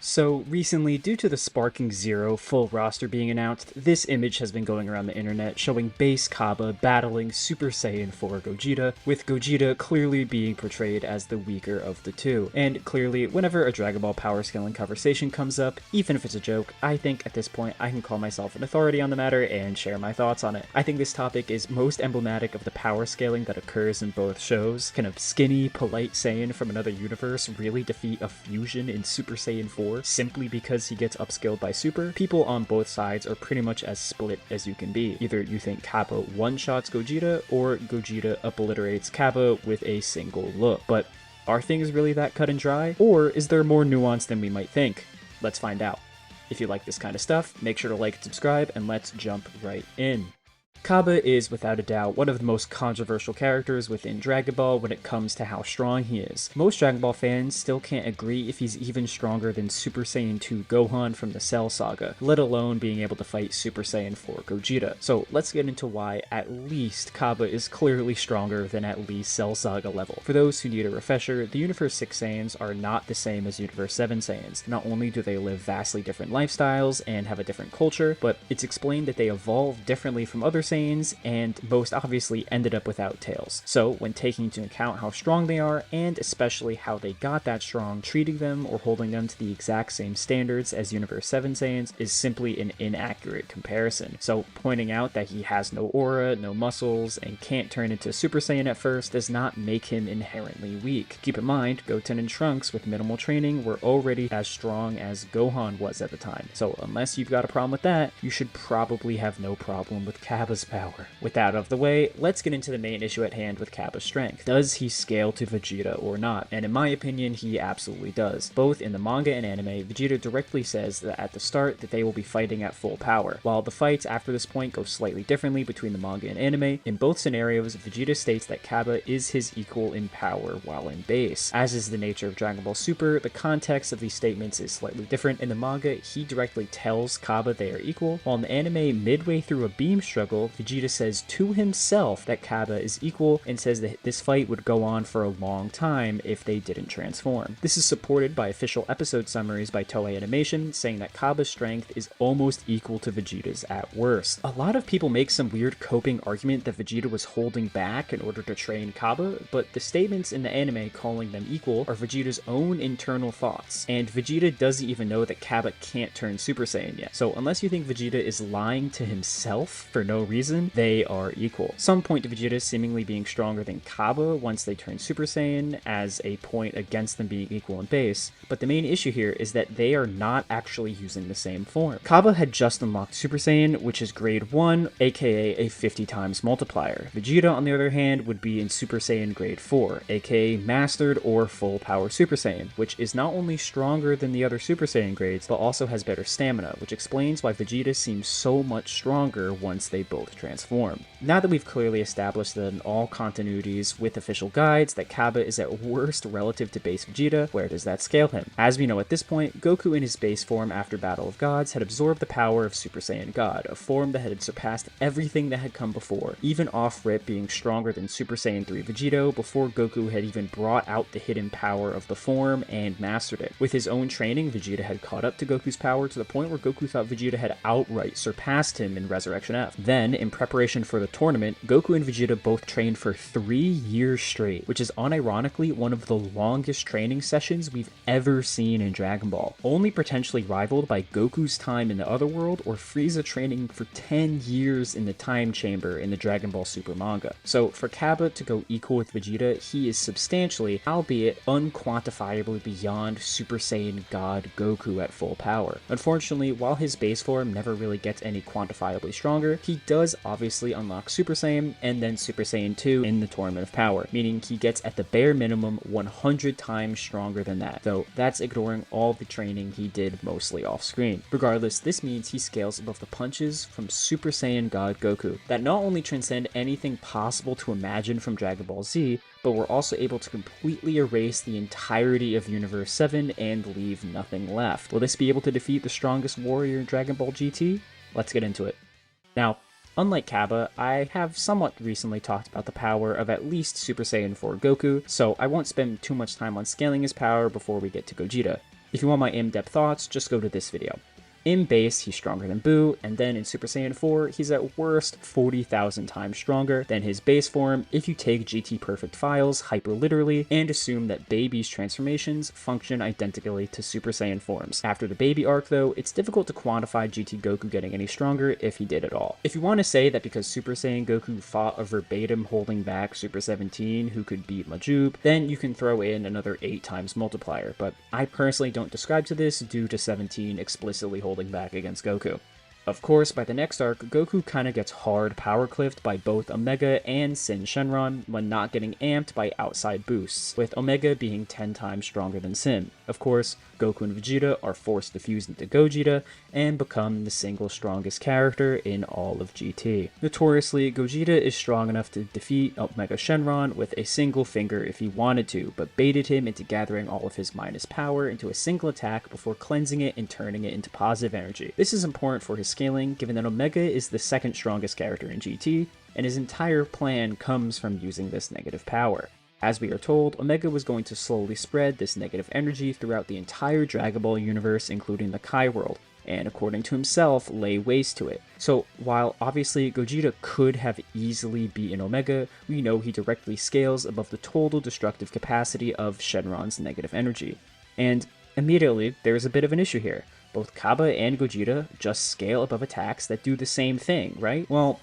So recently, due to the Sparking Zero full roster being announced, this image has been going around the internet showing base Cabba battling Super Saiyan 4 Gogeta, with Gogeta clearly being portrayed as the weaker of the two. And clearly, whenever a Dragon Ball power scaling conversation comes up, even if it's a joke, I think at this point I can call myself an authority on the matter and share my thoughts on it. I think this topic is most emblematic of the power scaling that occurs in both shows. Can a skinny, polite Saiyan from another universe really defeat a fusion in Super Saiyan 4 simply because he gets upscaled by Super? People on both sides are pretty much as split as you can be. Either you think Cabba one-shots Gogeta, or Gogeta obliterates Cabba with a single look. But are things really that cut and dry? Or is there more nuance than we might think? Let's find out. If you like this kind of stuff, make sure to like and subscribe, and let's jump right in. Cabba is, without a doubt, one of the most controversial characters within Dragon Ball when it comes to how strong he is. Most Dragon Ball fans still can't agree if he's even stronger than Super Saiyan 2 Gohan from the Cell Saga, let alone being able to fight Super Saiyan 4 Gogeta. So let's get into why at least Cabba is clearly stronger than at least Cell Saga level. For those who need a refresher, the Universe 6 Saiyans are not the same as Universe 7 Saiyans. Not only do they live vastly different lifestyles and have a different culture, but it's explained that they evolve differently from other Saiyans and most obviously ended up without tails. So when taking into account how strong they are, and especially how they got that strong, treating them or holding them to the exact same standards as Universe 7 Saiyans is simply an inaccurate comparison. So pointing out that he has no aura, no muscles, and can't turn into Super Saiyan at first does not make him inherently weak. Keep in mind, Goten and Trunks with minimal training were already as strong as Gohan was at the time. So unless you've got a problem with that, you should probably have no problem with Cabba's power. With that out of the way, let's get into the main issue at hand with Cabba's strength. Does he scale to Vegeta or not? And in my opinion, he absolutely does. Both in the manga and anime, Vegeta directly says that at the start that they will be fighting at full power. While the fights after this point go slightly differently between the manga and anime, in both scenarios, Vegeta states that Cabba is his equal in power while in base. As is the nature of Dragon Ball Super, the context of these statements is slightly different. In the manga, he directly tells Cabba they are equal, while in the anime, midway through a beam struggle, Vegeta says to himself that Cabba is equal and says that this fight would go on for a long time if they didn't transform. This is supported by official episode summaries by Toei Animation saying that Cabba's strength is almost equal to Vegeta's at worst. A lot of people make some weird coping argument that Vegeta was holding back in order to train Cabba, but the statements in the anime calling them equal are Vegeta's own internal thoughts, and Vegeta doesn't even know that Cabba can't turn Super Saiyan yet. So unless you think Vegeta is lying to himself for no reason, they are equal. Some point to Vegeta seemingly being stronger than Cabba once they turn Super Saiyan as a point against them being equal in base, but the main issue here is that they are not actually using the same form. Cabba had just unlocked Super Saiyan, which is grade 1, aka a 50 times multiplier. Vegeta, on the other hand, would be in Super Saiyan grade 4, aka mastered or full power Super Saiyan, which is not only stronger than the other Super Saiyan grades, but also has better stamina, which explains why Vegeta seems so much stronger once they both transform. Now that we've clearly established that in all continuities with official guides that Cabba is at worst relative to base Vegeta, where does that scale him? As we know at this point, Goku in his base form after Battle of Gods had absorbed the power of Super Saiyan God, a form that had surpassed everything that had come before, even off-rip being stronger than Super Saiyan 3 Vegeta before Goku had even brought out the hidden power of the form and mastered it. With his own training, Vegeta had caught up to Goku's power to the point where Goku thought Vegeta had outright surpassed him in Resurrection F. Then, in preparation for the tournament, Goku and Vegeta both trained for 3 years straight, which is unironically one of the longest training sessions we've ever seen in Dragon Ball, only potentially rivaled by Goku's time in the Otherworld or Frieza training for 10 years in the Time Chamber in the Dragon Ball Super manga. So for Cabba to go equal with Vegeta, he is substantially, albeit unquantifiably beyond Super Saiyan God Goku at full power. Unfortunately, while his base form never really gets any quantifiably stronger, he does obviously unlock Super Saiyan and then Super Saiyan 2 in the Tournament of Power, meaning he gets at the bare minimum 100 times stronger than that, though that's ignoring all the training he did mostly off screen. Regardless, this means he scales above the punches from Super Saiyan God Goku that not only transcend anything possible to imagine from Dragon Ball Z, but were also able to completely erase the entirety of Universe 7 and leave nothing left. Will this be able to defeat the strongest warrior in Dragon Ball GT? Let's get into it. Now, unlike Cabba, I have somewhat recently talked about the power of at least Super Saiyan 4 Goku, so I won't spend too much time on scaling his power before we get to Gogeta. If you want my in-depth thoughts, just go to this video. In base, he's stronger than Buu, and then in Super Saiyan 4, he's at worst 40,000 times stronger than his base form if you take GT Perfect files hyperliterally and assume that Baby's transformations function identically to Super Saiyan forms. After the Baby arc though, it's difficult to quantify GT Goku getting any stronger if he did at all. If you want to say that because Super Saiyan Goku fought a verbatim holding back Super 17 who could beat Majub, then you can throw in another 8 times multiplier, but I personally don't subscribe to this due to 17 explicitly holding back against Goku. Of course, by the next arc, Goku kinda gets hard power cliffed by both Omega and Sin Shenron when not getting amped by outside boosts, with Omega being 10 times stronger than Sin. Of course, Goku and Vegeta are forced to fuse into Gogeta and become the single strongest character in all of GT. Notoriously, Gogeta is strong enough to defeat Omega Shenron with a single finger if he wanted to, but baited him into gathering all of his minus power into a single attack before cleansing it and turning it into positive energy. This is important for his scaling, given that Omega is the second strongest character in GT, and his entire plan comes from using this negative power. As we are told, Omega was going to slowly spread this negative energy throughout the entire Dragon Ball universe, including the Kai world, and according to himself, lay waste to it. So while obviously Gogeta could have easily beaten Omega, we know he directly scales above the total destructive capacity of Shenron's negative energy. And immediately, there's a bit of an issue here. Both Cabba and Gogeta just scale above attacks that do the same thing, right? Well,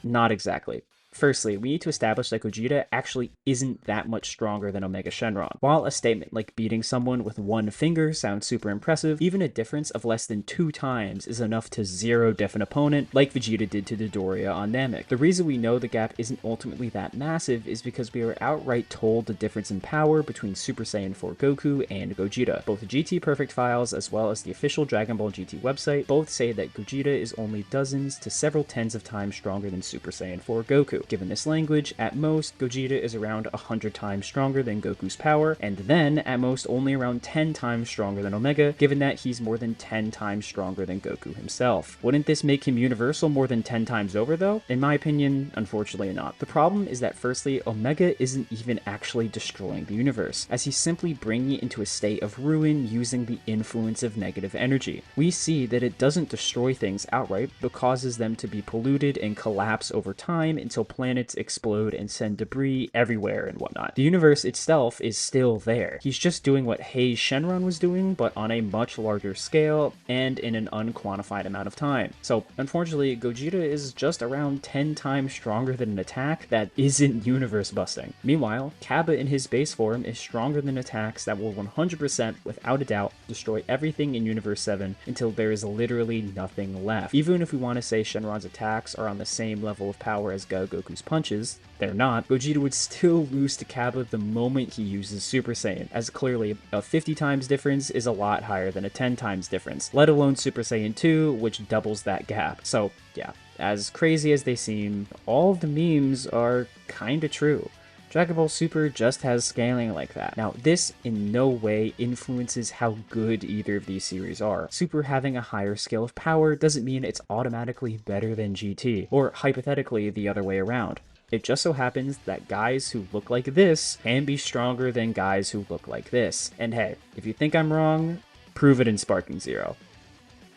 not exactly. Firstly, we need to establish that Gogeta actually isn't that much stronger than Omega Shenron. While a statement like beating someone with one finger sounds super impressive, even a difference of less than 2 times is enough to zero-diff an opponent like Vegeta did to Dodoria on Namek. The reason we know the gap isn't ultimately that massive is because we are outright told the difference in power between Super Saiyan 4 Goku and Gogeta. Both the GT Perfect files as well as the official Dragon Ball GT website both say that Gogeta is only dozens to several tens of times stronger than Super Saiyan 4 Goku. Given this language, at most, Gogeta is around 100 times stronger than Goku's power, and then, at most, only around 10 times stronger than Omega, given that he's more than 10 times stronger than Goku himself. Wouldn't this make him universal more than 10 times over, though? In my opinion, unfortunately not. The problem is that, firstly, Omega isn't even actually destroying the universe, as he's simply bringing it into a state of ruin using the influence of negative energy. We see that it doesn't destroy things outright, but causes them to be polluted and collapse over time until planets explode and send debris everywhere and whatnot. The universe itself is still there. He's just doing what Hei's Shenron was doing, but on a much larger scale and in an unquantified amount of time. So, unfortunately, Gogeta is just around 10 times stronger than an attack that isn't universe busting. Meanwhile, Cabba in his base form is stronger than attacks that will 100% without a doubt destroy everything in Universe 7 until there is literally nothing left. Even if we want to say Shenron's attacks are on the same level of power as Goku's punches, they're not. Gogeta would still lose to Cabba the moment he uses Super Saiyan, as clearly a 50 times difference is a lot higher than a 10 times difference, let alone Super Saiyan 2, which doubles that gap. So yeah, as crazy as they seem, all of the memes are kinda true. Dragon Ball Super just has scaling like that. Now, this in no way influences how good either of these series are. Super having a higher scale of power doesn't mean it's automatically better than GT, or hypothetically the other way around. It just so happens that guys who look like this can be stronger than guys who look like this. And hey, if you think I'm wrong, prove it in Sparking Zero.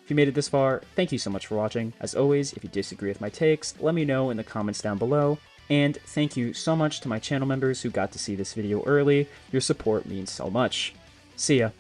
If you made it this far, thank you so much for watching. As always, if you disagree with my takes, let me know in the comments down below. And thank you so much to my channel members who got to see this video early. Your support means so much. See ya.